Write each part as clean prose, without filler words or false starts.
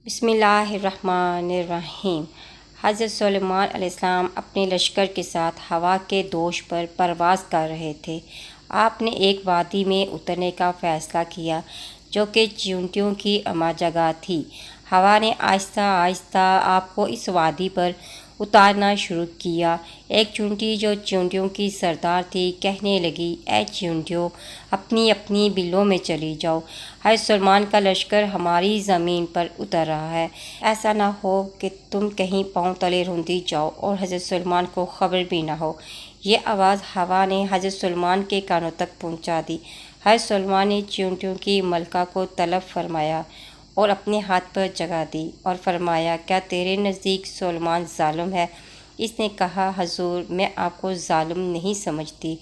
بسم اللہ الرحمن الرحیم۔ حضرت سلیمان علیہ السلام اپنے لشکر کے ساتھ ہوا کے دوش پر پرواز کر رہے تھے۔ آپ نے ایک وادی میں اترنے کا فیصلہ کیا جو کہ چیونٹیوں کی جگہ تھی۔ ہوا نے آہستہ آہستہ آپ کو اس وادی پر اتارنا شروع کیا۔ ایک چیونٹی جو چیونٹیوں کی سردار تھی کہنے لگی، اے چیونٹیوں، اپنی اپنی بلوں میں چلی جاؤ، حضرت سلیمان کا لشکر ہماری زمین پر اتر رہا ہے۔ ایسا نہ ہو کہ تم کہیں پاؤں تلے روندا جاؤ اور حضرت سلیمان کو خبر بھی نہ ہو۔ یہ آواز ہوا نے حضرت سلیمان کے کانوں تک پہنچا دی۔ حضرت سلیمان نے چیونٹیوں کی ملکہ کو طلب فرمایا اور اپنے ہاتھ پر جگہ دی اور فرمایا، کیا تیرے نزدیک سلیمان ظالم ہے؟ اس نے کہا، حضور، میں آپ کو ظالم نہیں سمجھتی،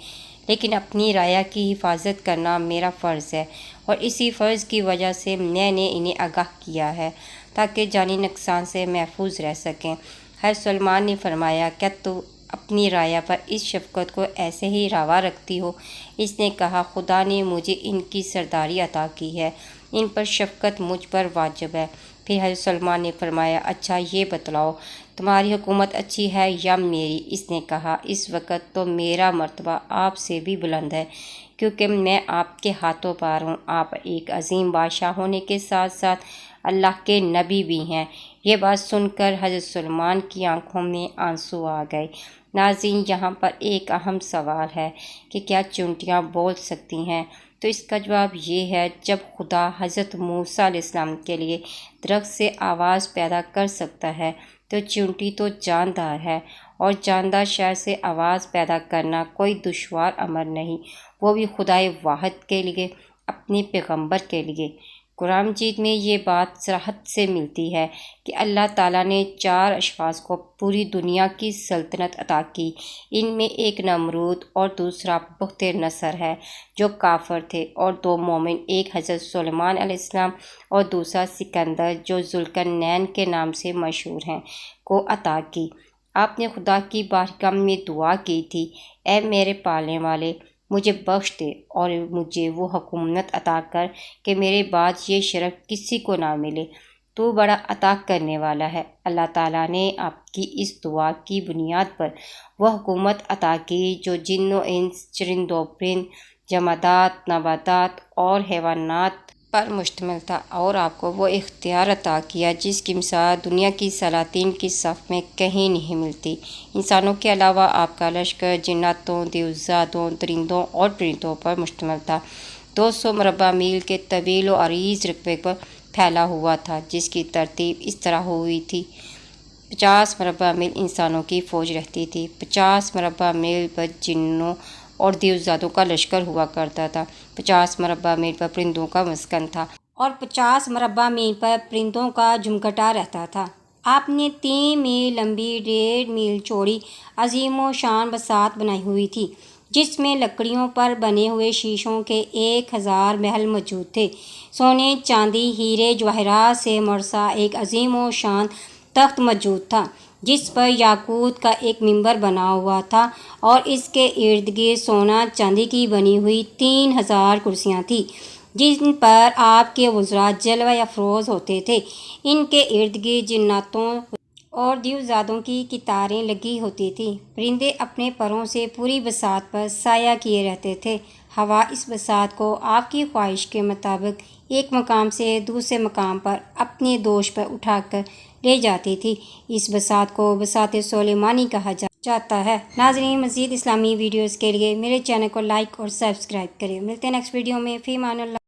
لیکن اپنی رعایا کی حفاظت کرنا میرا فرض ہے، اور اسی فرض کی وجہ سے میں نے انہیں آگاہ کیا ہے تاکہ جانی نقصان سے محفوظ رہ سکیں۔ حضرت سلیمان نے فرمایا، کیا تو اپنی رعایا پر اس شفقت کو ایسے ہی روا رکھتی ہو؟ اس نے کہا، خدا نے مجھے ان کی سرداری عطا کی ہے، ان پر شفقت مجھ پر واجب ہے۔ پھر حضرت سلیمان نے فرمایا، اچھا یہ بتلاؤ، تمہاری حکومت اچھی ہے یا میری؟ اس نے کہا، اس وقت تو میرا مرتبہ آپ سے بھی بلند ہے، کیونکہ میں آپ کے ہاتھوں پار ہوں۔ آپ ایک عظیم بادشاہ ہونے کے ساتھ ساتھ اللہ کے نبی بھی ہیں۔ یہ بات سن کر حضرت سلیمان کی آنکھوں میں آنسو آ گئے۔ ناظرین، یہاں پر ایک اہم سوال ہے کہ کیا چیونٹیاں بول سکتی ہیں؟ تو اس کا جواب یہ ہے، جب خدا حضرت موسیٰ علیہ السلام کے لیے درخت سے آواز پیدا کر سکتا ہے تو چیونٹی تو جاندار ہے، اور جاندار شے سے آواز پیدا کرنا کوئی دشوار امر نہیں، وہ بھی خدائے واحد کے لیے، اپنے پیغمبر کے لیے۔ قرآن مجید میں یہ بات صراحت سے ملتی ہے کہ اللہ تعالیٰ نے 4 اشخاص کو پوری دنیا کی سلطنت عطا کی۔ ان میں ایک نمرود اور دوسرا بخت نصر ہے جو کافر تھے، اور 2 مومن، ایک حضرت سلیمان علیہ السلام اور دوسرا سکندر جو ذوالقرنین کے نام سے مشہور ہیں، کو عطا کی۔ آپ نے خدا کی بارگاہ میں دعا کی تھی، اے میرے پالنے والے، مجھے بخش دے اور مجھے وہ حکومت عطا کر کہ میرے بعد یہ شرف کسی کو نہ ملے، تو بڑا عطا کرنے والا ہے۔ اللہ تعالیٰ نے آپ کی اس دعا کی بنیاد پر وہ حکومت عطا کی جو جن و انس، چرند و پرند، جمادات، نباتات اور حیوانات پر مشتمل تھا، اور آپ کو وہ اختیار عطا کیا جس کی مثال دنیا کی سلاطین کی صف میں کہیں نہیں ملتی۔ انسانوں کے علاوہ آپ کا لشکر جناتوں، دیوزادوں، درندوں اور پرندوں پر مشتمل تھا۔ 200 مربع میل کے طویل و عریض رقبے پر پھیلا ہوا تھا، جس کی ترتیب اس طرح ہوئی تھی: 50 مربع میل انسانوں کی فوج رہتی تھی، 50 مربع میل پر جنوں اور دیوزادوں کا لشکر ہوا کرتا تھا، 50 مربع میل پر پرندوں کا مسکن تھا، اور 50 مربع میل پر پرندوں کا جھمگٹا رہتا تھا۔ آپ نے 3 میل لمبی، 1.5 میل چوڑی عظیم و شان بساط بنائی ہوئی تھی، جس میں لکڑیوں پر بنے ہوئے شیشوں کے 1000 محل موجود تھے۔ سونے، چاندی، ہیرے جواہرات سے مرصع ایک عظیم و شان تخت موجود تھا، جس پر یاقوت کا ایک منبر بنا ہوا تھا، اور اس کے ارد گرد سونا چاندی کی بنی ہوئی 3000 کرسیاں تھیں، جن پر آپ کے وزراء جلوہ افروز ہوتے تھے۔ ان کے ارد گرد جناتوں اور دیوزادوں کی قطاریں لگی ہوتی تھیں۔ پرندے اپنے پروں سے پوری بساط پر سایہ کیے رہتے تھے۔ ہوا اس بساط کو آپ کی خواہش کے مطابق ایک مقام سے دوسرے مقام پر اپنے دوش پر اٹھا کر لے جاتی تھی۔ اس بساط کو بساط سلیمانی کہا جاتا ہے۔ ناظرین، مزید اسلامی ویڈیوز کے لیے میرے چینل کو لائک اور سبسکرائب کریں۔ ملتے ہیں نیکسٹ ویڈیو میں۔ فی امان اللہ۔